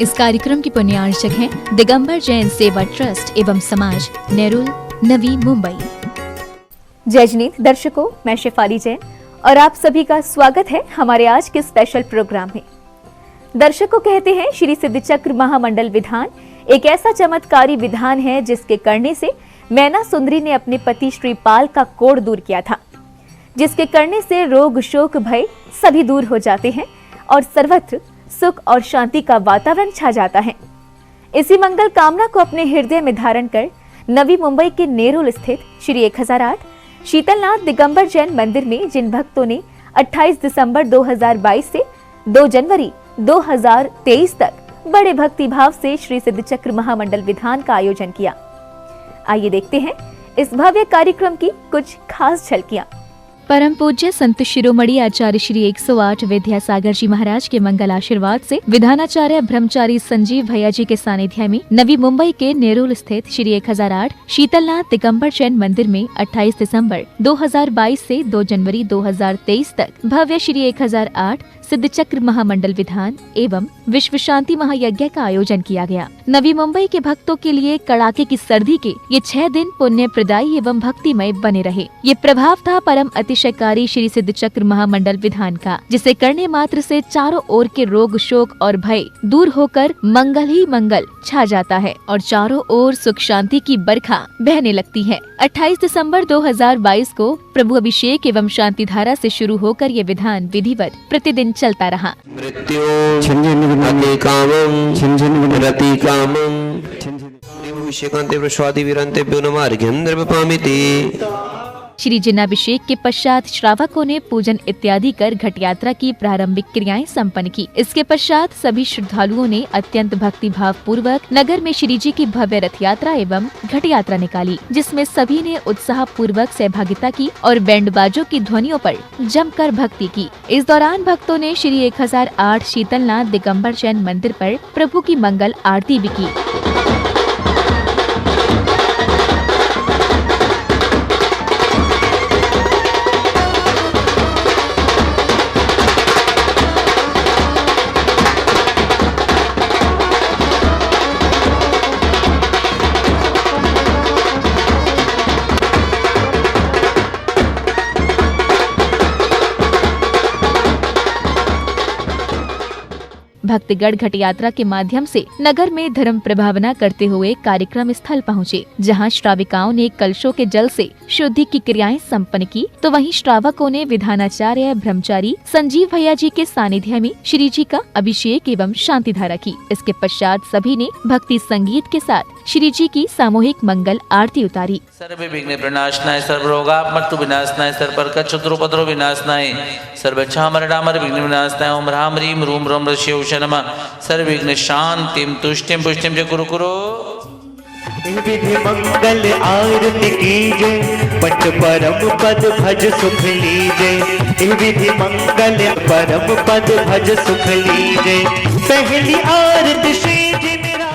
इस कार्यक्रम की पुण्यार्चक हैं दिगंबर जैन सेवा ट्रस्ट एवं समाज, नेरुल, नवी मुंबई। जय जिनेंद्र दर्शकों, मैं शेफाली जैन और आप सभी का स्वागत है हमारे आज के स्पेशल प्रोग्राम में। दर्शकों, कहते हैं श्री सिद्धचक्र महामंडल विधान एक ऐसा चमत्कारी विधान है जिसके करने से मैना सुंदरी ने अपने पति श्रीपाल का कोढ़ दूर किया था, जिसके करने से रोग शोक भय सभी दूर हो जाते हैं और सर्वत्र सुख और शांति का वातावरण छा जाता है। इसी मंगल कामना को अपने हृदय में धारण कर नवी मुंबई के नेरुल स्थित श्री 1008 शीतलनाथ दिगंबर जैन मंदिर में जिन भक्तों ने 28 दिसंबर 2022 से 2 जनवरी 2023 तक बड़े भक्ति भाव से श्री सिद्धचक्र महामंडल विधान का आयोजन किया, आइए देखते हैं इस भव्य कार्यक्रम की कुछ खास झलकियां। परम पूज्य संत शिरोमणि आचार्य श्री 108 विद्यासागर जी महाराज के मंगल आशीर्वाद से विधानाचार्य ब्रह्मचारी संजीव भैया जी के सानिध्य में नवी मुंबई के नेरुल स्थित श्री 1008 शीतलनाथ दिगंबर जैन मंदिर में 28 दिसंबर 2022 से 2 जनवरी 2023 तक भव्य श्री 1008 सिद्धचक्र महामंडल विधान एवं विश्व शांति महायज्ञ का आयोजन किया गया। नवी मुंबई के भक्तों के लिए कड़ाके की सर्दी के ये 6 दिन पुण्य प्रदायी एवं भक्तिमय बने रहे। ये प्रभाव था परम अतिशयकारी श्री सिद्धचक्र महामंडल विधान का, जिसे करने मात्र से चारों ओर के रोग शोक और भय दूर होकर मंगल ही मंगल छा जाता है और चारों ओर सुख शांति की बरखा बहने लगती है। 28 दिसंबर 2022 को प्रभु अभिषेक एवं शांति धारा से शुरू होकर ये विधान विधिवत प्रतिदिन चलता रहा। श्री जिनाभिषेक के पश्चात श्रावकों ने पूजन इत्यादि कर घट यात्रा की प्रारंभिक क्रियाएं संपन्न की। इसके पश्चात सभी श्रद्धालुओं ने अत्यंत भक्ति भाव पूर्वक नगर में श्री जी की भव्य रथ यात्रा एवं घट यात्रा निकाली, जिसमें सभी ने उत्साह पूर्वक सहभागिता की और बैंड बाजों की ध्वनियों पर जमकर भक्ति की। इस दौरान भक्तों ने श्री 1008 शीतलनाथ दिगंबर जैन मंदिर पर प्रभु की मंगल आरती भी की। भक्तगण घट यात्रा के माध्यम से नगर में धर्म प्रभावना करते हुए कार्यक्रम स्थल पहुँचे, जहां श्राविकाओं ने कलशों के जल से शुद्धि की क्रियाएं संपन्न की, तो वहीं श्रावकों ने विधानाचार्य ब्रह्मचारी संजीव भैया जी के सानिध्य में श्री जी का अभिषेक एवं शांति धारा की। इसके पश्चात सभी ने भक्ति संगीत के साथ श्री जी की सामूहिक मंगल आरती उतारी। सर्व विघ्न प्रणाशनाय सर्वरोगापमर्तु विनाशनाय सर्वप्रकार शत्रुपद्रव विनाशनाय सर्वच्छामरणामर विघ्न विनाशनाय ओम ह्रां ह्रीं रूं रौं ह्रस्यौ नमः सर्व विघ्न शांतिं तुष्टिं पुष्टिं च कुरु कुरु। विधि मंगल आरती कीजे, पट परम पद भज सुख लीजे। विधि मंगल परम पद भज सुख लीजे, पहली आरती श्री जी मेरा।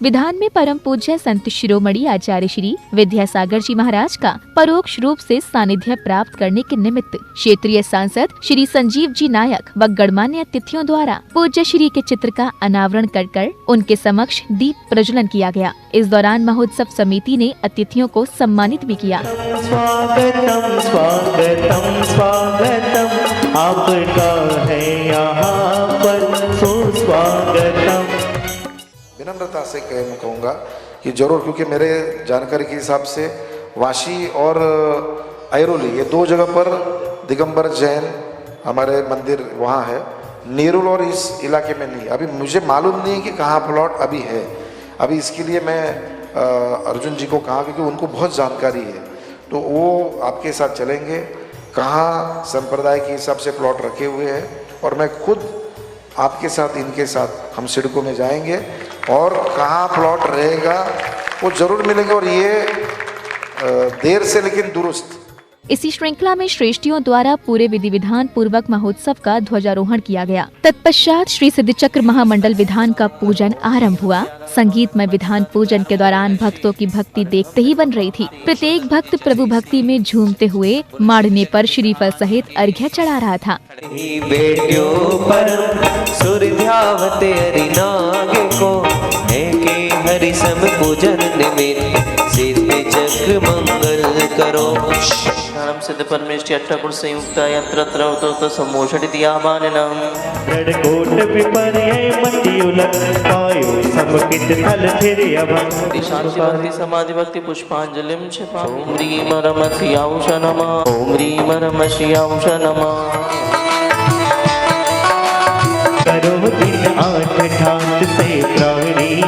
विधान में परम पूज्य संत शिरोमणि आचार्य श्री विद्यासागर जी महाराज का परोक्ष रूप से सानिध्य प्राप्त करने के निमित्त क्षेत्रीय सांसद श्री संजीव जी नायक व गणमान्य अतिथियों द्वारा पूज्य श्री के चित्र का अनावरण कर उनके समक्ष दीप प्रज्वलन किया गया। इस दौरान महोत्सव समिति ने अतिथियों को सम्मानित भी किया। स्वागतम स्वागतम स्वागतम आपका है यहाँ पर सुस्वागतम। विनम्रता से कहूँगा कि जरूर, क्योंकि मेरे जानकारी के हिसाब से वाशी और ऐरोली ये 2 जगह पर दिगंबर जैन हमारे मंदिर वहाँ है, नेरुल और इस इलाके में नहीं। अभी मुझे मालूम नहीं कि कहाँ प्लॉट अभी है। अभी इसके लिए मैं अर्जुन जी को कहा, क्योंकि उनको बहुत जानकारी है, तो वो आपके साथ चलेंगे कहाँ संप्रदाय के हिसाब से प्लॉट रखे हुए हैं, और मैं खुद आपके साथ इनके साथ हम सिडको में जाएंगे और कहाँ प्लॉट रहेगा वो ज़रूर मिलेंगे। और ये देर से लेकिन दुरुस्त इसी श्रृंखला में श्रेष्ठियों द्वारा पूरे विधि विधान पूर्वक महोत्सव का ध्वजारोहण किया गया। तत्पश्चात श्री सिद्धचक्र महामंडल विधान का पूजन आरंभ हुआ। संगीतमय विधान पूजन के दौरान भक्तों की भक्ति देखते ही बन रही थी। प्रत्येक भक्त प्रभु भक्ति में झूमते हुए माड़ने पर श्रीफल सहित अर्घ्य चढ़ा रहा था। बेटियों पर सूर्यावते हरिनागे को हरि सम पूजन निमित्त सिद्धि चक्र मंगल करो। धर्म सिद्ध परमेष्टि अट्ठापुर संयुक्त यत्र त्रवतो सम्मोषणिति आवाहनम् रणकोट विपर्य मतियुलक पायो समकित फल फिर अभं शांति भक्ति समाधि भक्ति पुष्पांजलिं क्षिपामि। ओम ह्रीं रम श्रियांश नमः। ओम ह्रीं रम श्रियांश नमः। करो दिन आठ ठाट से प्राणी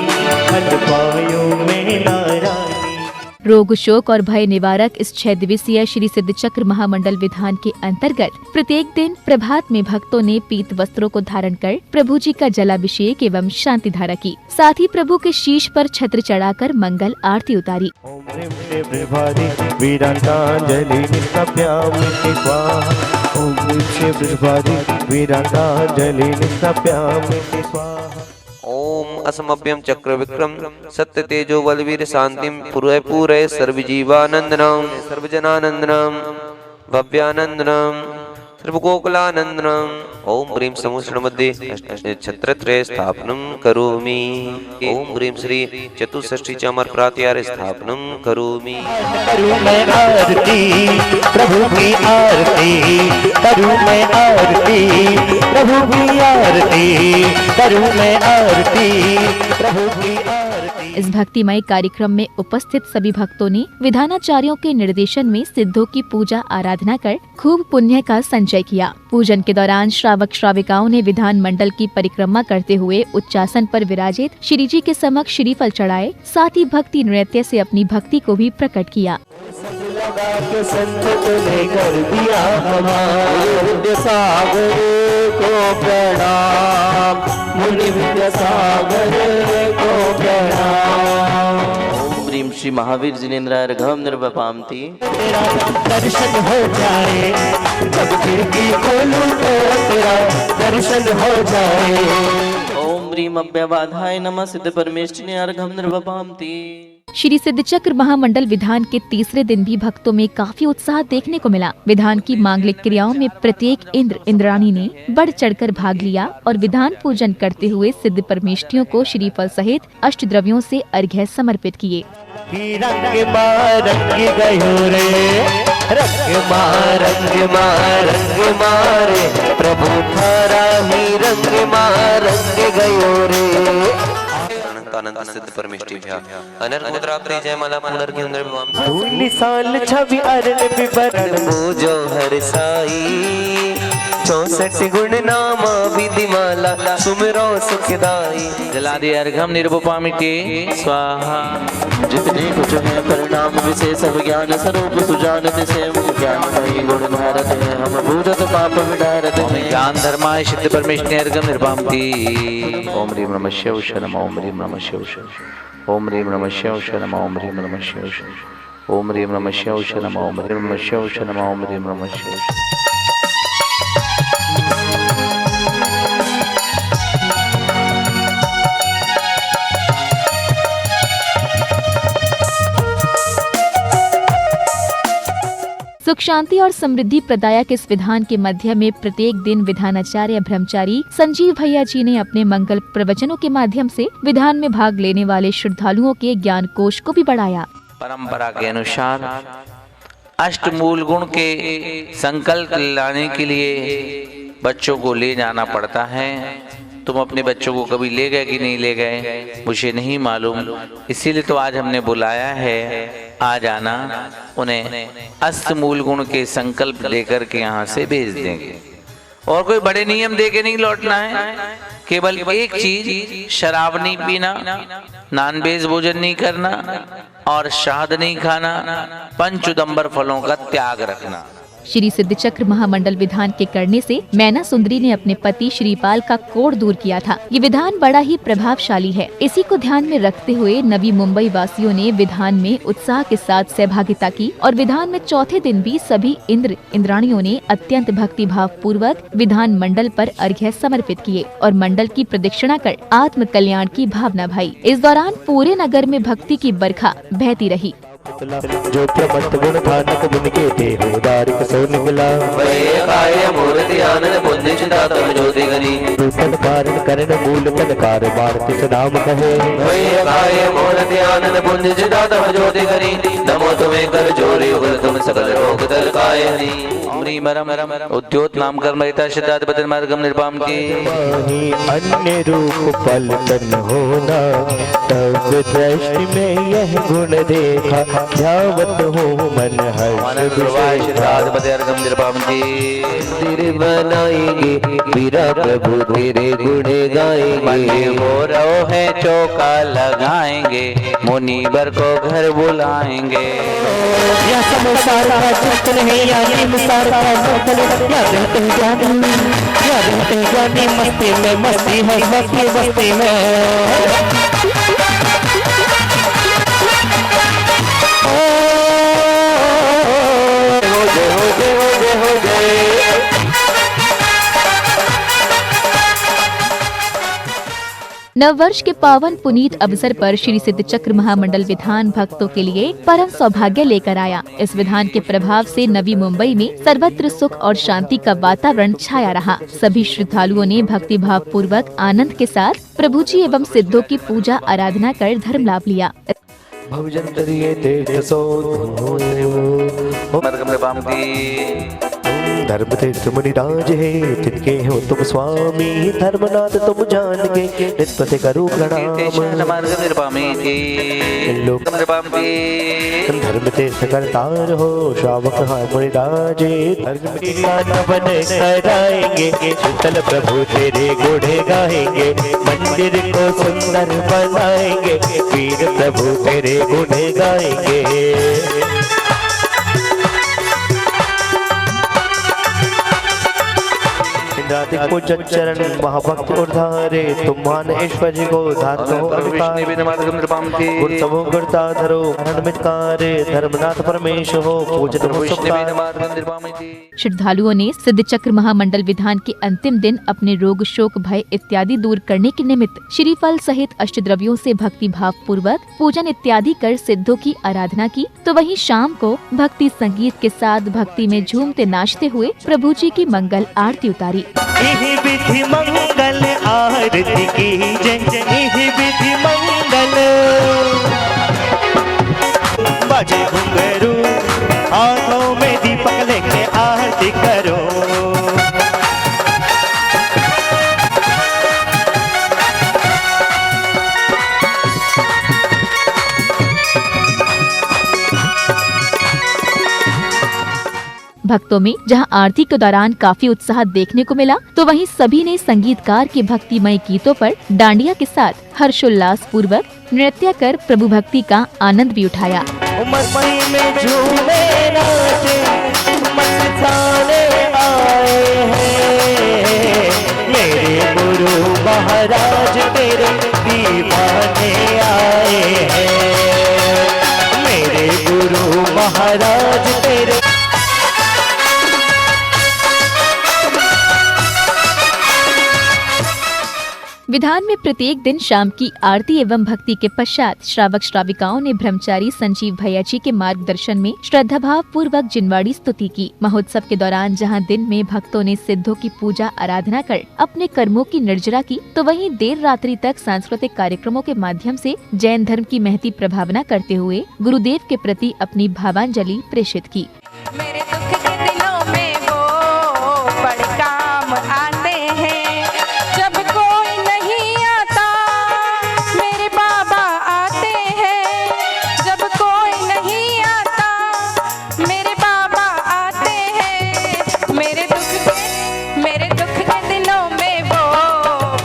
फल पायो में नारायणी। रोग शोक और भय निवारक इस 6 दिवसीय श्री सिद्धचक्र महामंडल विधान के अंतर्गत प्रत्येक दिन प्रभात में भक्तों ने पीत वस्त्रों को धारण कर प्रभु जी का जलाभिषेक एवं शांति धारा की। साथ ही प्रभु के शीश पर छत्र चढ़ाकर मंगल आरती उतारी। ओम ह्रीं वृषभारि वीरांगांजलि निष्काप्यामि स्वाहा। ओम ह्रीं वृषभारि वीरांगांजलि निष्काप्यामि स्वाहा। ओम असमभ्यम चक्र विक्रम सत्य तेजो बलवीर शांतिम पूरे पूरे सर्वजीवानंदनम सर्वजनानंदनम भव्यानंदनम सर्वगोकुलानंदनम। ओम ह्रीं समुद्र मध्ये छत्रत्रय स्थापनम करोमि। ओम ह्रीं श्री चतुष्षष्ठी चामर प्रात्यार स्थापनम करोमि। करूं मैं आरती प्रभु की आरती, करूं मैं आरती प्रभु की आरती, करूं मैं आरती प्रभु की आरती। इस भक्तिमय कार्यक्रम में उपस्थित सभी भक्तों ने विधानाचार्यों के निर्देशन में सिद्धों की पूजा आराधना कर खूब पुण्य का संचय किया। पूजन के दौरान श्रावक श्राविकाओं ने विधान मंडल की परिक्रमा करते हुए उच्चासन पर विराजित श्री जी के समक्ष श्रीफल चढ़ाए। साथ ही भक्ति नृत्य से अपनी भक्ति को भी प्रकट किया। के संत ने कर दिया हमारे विद्यासागर को प्रणाम, मुनि विद्यासागर को प्रणाम। ओम ह्रीं श्री महावीर जिनेन्द्राय अर्घ्यं निर्वपामि। तेरा दर्शन हो जाए जब खिड़की खोलूं तो तेरा दर्शन हो जाए। ओम ह्रीं अव्यवाधाय नमः सिद्ध परमेष्टिने अर्घ्यं निर्वपामि। श्री सिद्धचक्र महामंडल विधान के तीसरे दिन भी भक्तों में काफी उत्साह देखने को मिला। विधान की मांगलिक क्रियाओं में प्रत्येक इंद्र इंद्राणी ने बढ़ चढ़कर भाग लिया और विधान पूजन करते हुए सिद्ध परमेष्टियों को श्रीफल सहित अष्टद्रव्यों से अर्घ्य समर्पित किए। रंग गयो रे रंग मारे प्रभु थारा ही रंग गयो रे। अनंत सिद्ध परमेष्टिभ्यः अनर्गोत्राप्ति जयमाला पुनर्गिंद्रभवाम। धूलि साल छवि अरण विवरण पूजो हर साई 64 गुण नामा विधिमाला सुमिरो सुखदाई। जलादि अर्घ्यं निर्वपामि स्वाहा। जितने कुछ है परिणाम विशेष ज्ञान स्वरूप सुजानते से ज्ञानमयी गुण भारत है हम भूरत पाप विदारत है। ज्ञान धर्माय सिद्ध परमेष्टि अर्घ्यं निर्वपामि। ओम ह्रीं नमः शिवाय नमः। ओम ह्रीं नमः शिवाय। ओम ह्रीं नमः शिवाय नमः। ओम ह्रीं नमः शिवाय। ओम ह्रीं नमः शिवाय नमः। ओम ह्रीं नमः शिवाय नमः। ओम ह्रीं नमः शिवाय। सुख शांति और समृद्धि प्रदायक इस विधान के मध्य में प्रत्येक दिन विधानाचार्य ब्रह्मचारी संजीव भैया जी ने अपने मंगल प्रवचनों के माध्यम से विधान में भाग लेने वाले श्रद्धालुओं के ज्ञान कोश को भी बढ़ाया। परंपरा के अनुसार अष्टमूल गुण के संकल्प लाने के लिए बच्चों को ले जाना पड़ता है। तुम अपने बच्चों को कभी ले गए कि नहीं ले गए मुझे नहीं मालूम, इसीलिए तो आज हमने बुलाया है। आ जाना, उन्हें अष्टमूल गुण के संकल्प लेकर के यहाँ से भेज देंगे। और कोई बड़े नियम दे के नहीं लौटना है। केवल एक चीज, शराब नहीं पीना, नॉनवेज भोजन नहीं करना और शहद नहीं खाना, पंच उदंबर फलों का त्याग रखना। श्री सिद्धचक्र महामंडल विधान के करने से मैना सुंदरी ने अपने पति श्रीपाल का कोढ़ दूर किया था। ये विधान बड़ा ही प्रभावशाली है। इसी को ध्यान में रखते हुए नवी मुंबई वासियों ने विधान में उत्साह के साथ सहभागिता की और विधान में चौथे दिन भी सभी इंद्र इंद्राणियों ने अत्यंत भक्ति भाव पूर्वक विधान मंडल पर अर्घ्य समर्पित किए और मंडल की प्रदक्षिणा कर आत्म कल्याण की भावना भाई। इस दौरान पूरे नगर में भक्ति की बरखा बहती रही। जो प्रमत्त गुण धानक गुण के देहो दारिक सो निकला मूर्ति आनंद पुण्य चिंता तम ज्योति गनी रूपन कारण करण मूल कनकार भारत नाम कहे मूर्ति आनंद पुण्य चिंता तम ज्योति गनी नमो तुम्हें कर जोरी उगल तुम सकल रोग दल कायनी अमरी मरम उद्योत नाम कर्म हिता सिद्धार्थ बदन मार्गम निर्पाम की अन्य रूप पलटन होना तब दृष्टि में यह गुण देखा ध्यावत हो मन हर्ष बनाएंगे वीरा प्रभु तेरे गुण गाएंगे हो रहो है चौका लगाएंगे मुनिवर को घर बुलाएंगे। या संसार का चिंतन है या संसार का मोहन या रहते हैं ज्ञानी या रहते हैं ज्ञानी मस्ती में मस्ती है मस्ती मस्ती में नववर्ष के पावन पुनीत अवसर पर श्री सिद्धचक्र महामंडल विधान भक्तों के लिए परम सौभाग्य लेकर आया। इस विधान के प्रभाव से नवी मुंबई में सर्वत्र सुख और शांति का वातावरण छाया रहा। सभी श्रद्धालुओं ने भक्ति भाव पूर्वक आनंद के साथ प्रभु जी एवं सिद्धों की पूजा आराधना कर धर्म लाभ लिया। धर्म तीर्थ मुनिराज है तिनके हो तुम स्वामी धर्मनाथ तुम जान के नित्य करो प्रणाम धर्म तीर्थ करतार हो श्रावक मुनिराज धर्म बन कराएंगे शीतल प्रभु तेरे गुणे गाएंगे मंदिर को सुंदर बनाएंगे वीर प्रभु तेरे गुणे गाएंगे। पूजन चरण महाभक्त उद्धारे तुम मान ऐश्वर्य को धरो धर्मनाथ परमेश्वर हो पूजन। श्रद्धालुओं ने सिद्धचक्र महामंडल विधान के अंतिम दिन अपने रोग शोक भय इत्यादि दूर करने के निमित्त श्रीफल सहित अष्टद्रव्यों से भक्ति भाव पूर्वक पूजन इत्यादि कर सिद्धों की आराधना की। तो वहीं शाम को भक्ति संगीत के साथ भक्ति में झूमते नाचते हुए प्रभु जी की मंगल आरती उतारी। इहि विधि मंगल आरती की जय इहि विधि मंगल बजे घुंघरू हाथों में दीपक लेके आरती करो। भक्तों में जहां आरती के दौरान काफी उत्साह देखने को मिला, तो वहीं सभी ने संगीतकार के भक्तिमय गीतों पर डांडिया के साथ हर्षोल्लास पूर्वक नृत्य कर प्रभु भक्ति का आनंद भी उठाया। मस्ती में झूमे नाचे मस्ताने आए हैं मेरे गुरु महाराज तेरे दीवाने आए हैं मेरे गुरु महाराज तेरे। विधान में प्रत्येक दिन शाम की आरती एवं भक्ति के पश्चात श्रावक श्राविकाओं ने ब्रह्मचारी संजीव भैया जी के मार्गदर्शन में श्रद्धा भाव पूर्वक जिनवाड़ी स्तुति की। महोत्सव के दौरान जहां दिन में भक्तों ने सिद्धों की पूजा आराधना कर अपने कर्मों की निर्जरा की, तो वहीं देर रात्रि तक सांस्कृतिक कार्यक्रमों के माध्यम से जैन धर्म की महती प्रभावना करते हुए गुरुदेव के प्रति अपनी भावांजलि प्रेषित की। मेरे दुख के दिनों में वो बड़े काम आते हैं, जब कोई नहीं आता मेरे बाबा आते हैं, जब कोई नहीं आता मेरे बाबा आते हैं, मेरे दुख के दिनों में वो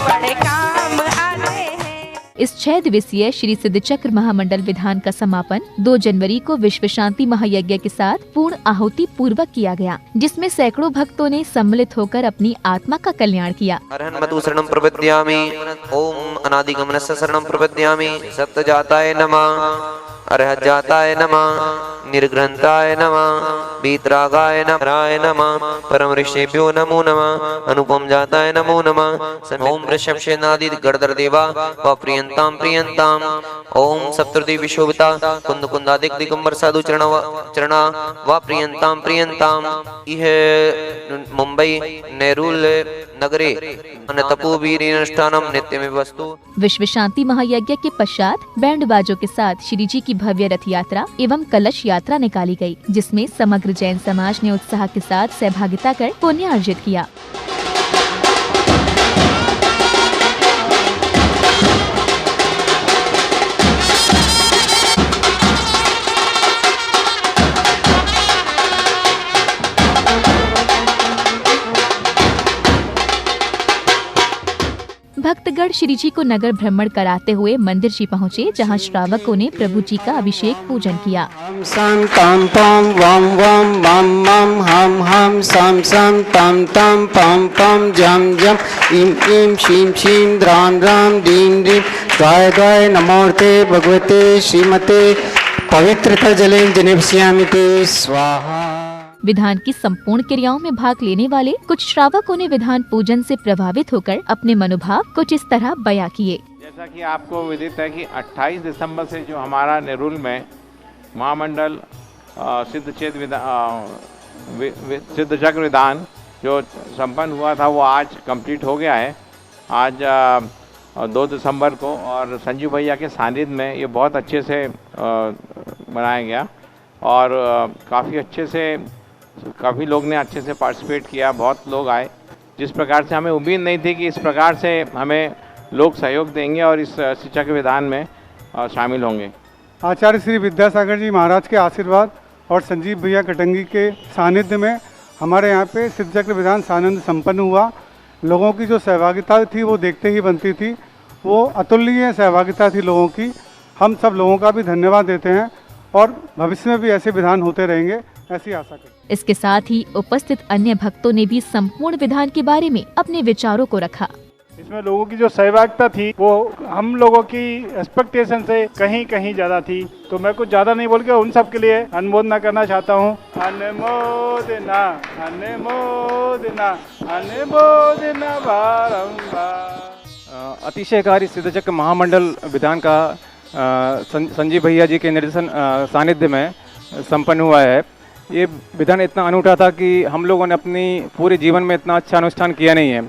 बड़े काम आते हैं। इस 6 दिवसीय श्री सिद्धचक्र महामंडल विधान का समापन 2 जनवरी को विश्व शांति महायज्ञ के साथ पूर्ण आहुति पूर्वक किया गया, जिसमें सैकड़ों भक्तों ने सम्मिलित होकर अपनी आत्मा का कल्याण किया। अरहन् मधु शरणं प्रपद्यामि, ओम अनादिगमनस्य शरणं प्रपद्यामि, सप्तजाताय नमः, अर्हजाताय नमः, निर्ग्रंथाय नमः, वीतरागाय नमः, परम ऋषिभ्यो नमो नमः, अनुपम जाताय नमो नमः, ओम वृषभसेनादि गणधर देवा व प्रियंताम प्रियंताम, ओम सप्तर्देवी शोभिता कुंद कुंदादिक दिगंबर साधु चरणा व प्रियंताम प्रियंताम। यह मुंबई नेरुल नगरे तपोवीरनुष्ठानम नित्यमेव वस्तु। विश्व शांति महायज्ञ के पश्चात बैंड बाजों के साथ श्री जी की भव्य रथ यात्रा एवं कलश यात्रा निकाली गई, जिसमें समग्र जैन समाज ने उत्साह के साथ सहभागिता कर पुण्य अर्जित किया। भक्तगण श्री जी को नगर भ्रमण कराते हुए मंदिर जी पहुँचे, जहाँ श्रावकों ने प्रभु जी का अभिषेक पूजन किया। सम तम पम वम वम मम मम हम हम सम सम तम तम पम पम जम जम इम इम शीम शीम द्राम द्राम दीम दीम द्वाय द्वाय नमोर्ते भगवते श्रीमते पवित्रता जले जनेप्स्यामिते स्वाहा। विधान की संपूर्ण क्रियाओं में भाग लेने वाले कुछ श्रावकों ने विधान पूजन से प्रभावित होकर अपने मनोभाव कुछ इस तरह बयां किए। जैसा कि आपको विदित है कि 28 दिसंबर से जो हमारा नेरुल में महामंडल सिद्धचक्र विधान जो संपन्न हुआ था वो आज कंप्लीट हो गया है। आज 2 दिसंबर को और संजीव भैया के सानिध्य में ये बहुत अच्छे से बनाया गया और काफ़ी अच्छे से काफ़ी लोग ने अच्छे से पार्टिसिपेट किया, बहुत लोग आए। जिस प्रकार से हमें उम्मीद नहीं थी कि इस प्रकार से हमें लोग सहयोग देंगे और इस सिद्धचक्र विधान में शामिल होंगे। आचार्य श्री विद्यासागर जी महाराज के आशीर्वाद और संजीव भैया कटंगी के सानिध्य में हमारे यहाँ पे सिद्धचक्र विधान सानंद संपन्न हुआ। लोगों की जो सहभागिता थी वो देखते ही बनती थी, वो अतुलनीय सहभागिता थी लोगों की। हम सब लोगों का भी धन्यवाद देते हैं और भविष्य में भी ऐसे विधान होते रहेंगे, ऐसी आशा करते हैं। इसके साथ ही उपस्थित अन्य भक्तों ने भी संपूर्ण विधान के बारे में अपने विचारों को रखा। इसमें लोगों की जो सहभागिता थी वो हम लोगों की एक्सपेक्टेशन से कहीं कहीं ज़्यादा थी, तो मैं कुछ ज़्यादा नहीं बोल के उन सब के लिए अनुमोदना करना चाहता हूँ। अनुमोदना अनुमोदना अनुमोदना बारंबार। अतिशयकारी सिद्धचक्र महामंडल विधान का संजीव भैया जी के निर्देशन सानिध्य में संपन्न हुआ है। ये विधान इतना अनूठा था कि हम लोगों ने अपनी पूरे जीवन में इतना अच्छा अनुष्ठान किया नहीं है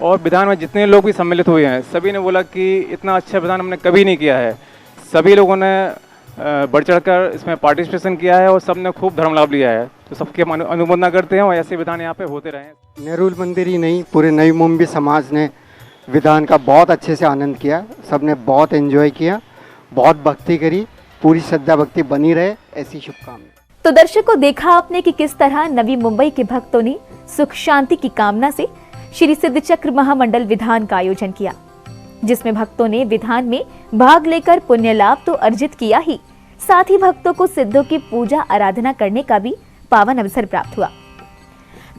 और विधान में जितने लोग भी सम्मिलित हुए हैं सभी ने बोला कि इतना अच्छा विधान हमने कभी नहीं किया है। सभी लोगों ने बढ़ चढ़कर इसमें पार्टिसिपेशन किया है और सब ने खूब धर्म लाभ लिया है, तो सबकी हम अनुमोदना करते हैं और ऐसे विधान यहाँ पे होते रहे। नेरुल मंदिर ही नहीं, पूरे नई मुंबई समाज ने विधान का बहुत अच्छे से आनंद किया। सब ने बहुत एंजॉय किया, बहुत भक्ति करी, पूरी श्रद्धा भक्ति बनी रहे, ऐसी शुभकामनाएं। तो दर्शकों, देखा आपने कि किस तरह नवी मुंबई के भक्तों ने सुख शांति की कामना से श्री सिद्धचक्र महामंडल विधान का आयोजन किया, जिसमें भक्तों ने विधान में भाग लेकर पुण्य लाभ तो अर्जित किया ही, साथ ही भक्तों को सिद्धों की पूजा आराधना करने का भी पावन अवसर प्राप्त हुआ।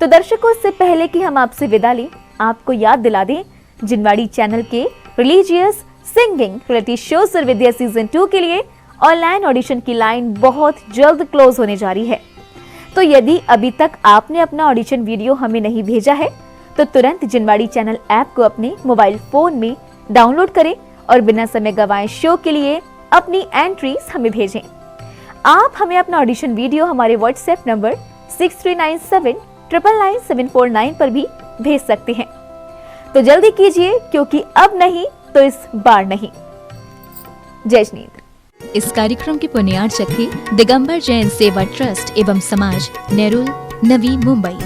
तो दर्शकों, इससे पहले कि हम आपसे विदा लें, आपको याद दिला दें, जिनवाड़ी चैनल के religious singing reality show Sarvavidya season 2 के लिए ऑनलाइन ऑडिशन की लाइन बहुत जल्द क्लोज होने जा रही है। तो यदि अभी तक आपने अपना ऑडिशन वीडियो हमें नहीं भेजा है तो तुरंत जिनवाड़ी चैनल ऐप को अपने मोबाइल फोन में डाउनलोड करें और बिना समय गंवाए शो के लिए अपनी एंट्रीज हमें भेजें। आप हमें अपना ऑडिशन वीडियो हमारे व्हाट्सएप नंबर 6397999749 पर भी भेज सकते हैं। तो जल्दी कीजिए, क्योंकि अब नहीं तो इस बार नहीं। जय जिनेंद्र। इस कार्यक्रम के पुण्यार्चक थे दिगंबर जैन सेवा ट्रस्ट एवं समाज, नेरुल, नवी मुंबई।